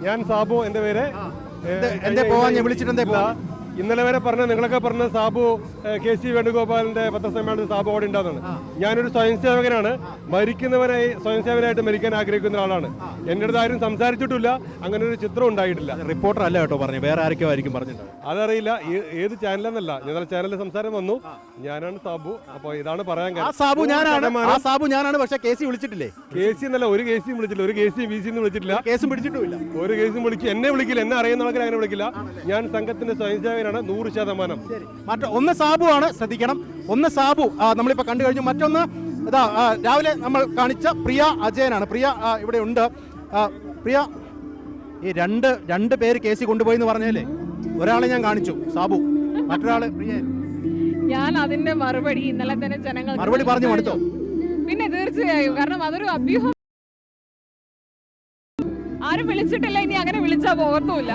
ഞാൻ സാബു എന്റെ പേര്. വിളിച്ചിട്ട് ഇന്നലെ വരെ നിങ്ങളൊക്കെ പറഞ്ഞ സാബു KC വേണുഗോപാലിന്റെ പത്രസമ്മേളനത്തിൽ സാബു അവിടെ ഉണ്ടാകുന്നത്. ഞാനൊരു സ്വയംസേവകനാണ്. മരിക്കുന്നവരെ സ്വയംസേവനായിട്ട് മരിക്കാൻ ആഗ്രഹിക്കുന്ന ആളാണ്. എൻ്റെ അടുത്ത് ആരും സംസാരിച്ചിട്ടില്ല, അങ്ങനെ ഒരു ചിത്രം ഉണ്ടായിട്ടില്ല. റിപ്പോർട്ടർ അല്ല കേട്ടോ പറഞ്ഞു, വേറെ ആരൊക്കെ ആയിരിക്കും പറഞ്ഞിട്ടുണ്ട്. അതറിയില്ല ഏത് ചാനലെന്നല്ല. ഞങ്ങളുടെ ചാനലിൽ സംസാരം വന്നു. ഞാനാണ് സാബു. അപ്പോൾ ഇതാണ് പറയാൻ സാബു ഞാനാണ്. പക്ഷേ KC വിളിച്ചിട്ടില്ലേ? KC എന്നല്ല, ഒരു KC വിളിച്ചില്ല. ഒരു KC VC വിളിച്ചിട്ടില്ല. കേസും പിടിച്ചിട്ടുമില്ല. ഒരു കേസും എന്നെ വിളിക്കില്ല. എന്നെ അറിയുന്ന ആൾക്കാർ അങ്ങനെ വിളിക്കില്ല. ഞാൻ സംഘത്തിന്റെ സ്വയംസേവകനാണ് 100%. ഒന്ന് സാബു ആണ്, ശ്രദ്ധിക്കണം. ഒന്ന് സാബു നമ്മളിപ്പോ കണ്ടു കഴിഞ്ഞു. മറ്റൊന്ന് ഇതാ രാവിലെ നമ്മൾ കാണിച്ച പ്രിയ അജയനാണ്. പ്രിയ ഇവിടെ ഉണ്ട്. പ്രിയ, ഈ രണ്ട് പേര് KC കൊണ്ടുപോയി എന്ന് പറഞ്ഞല്ലേ? ഒരാളെ ഞാൻ കാണിച്ചു സാബു, മറ്റൊരാള് പ്രിയ. ഞാൻ അതിന്റെ മറുപടി ഇന്നലെ തന്നെ ജനങ്ങൾ മറുപടി പറഞ്ഞു കൊടുത്തോ? പിന്നെ തീർച്ചയായും, കാരണം അതൊരു അഭ്യൂഹം. ആരും വിളിച്ചിട്ടില്ല, ഇനി അങ്ങനെ വിളിച്ചാ പോകത്തുമില്ല.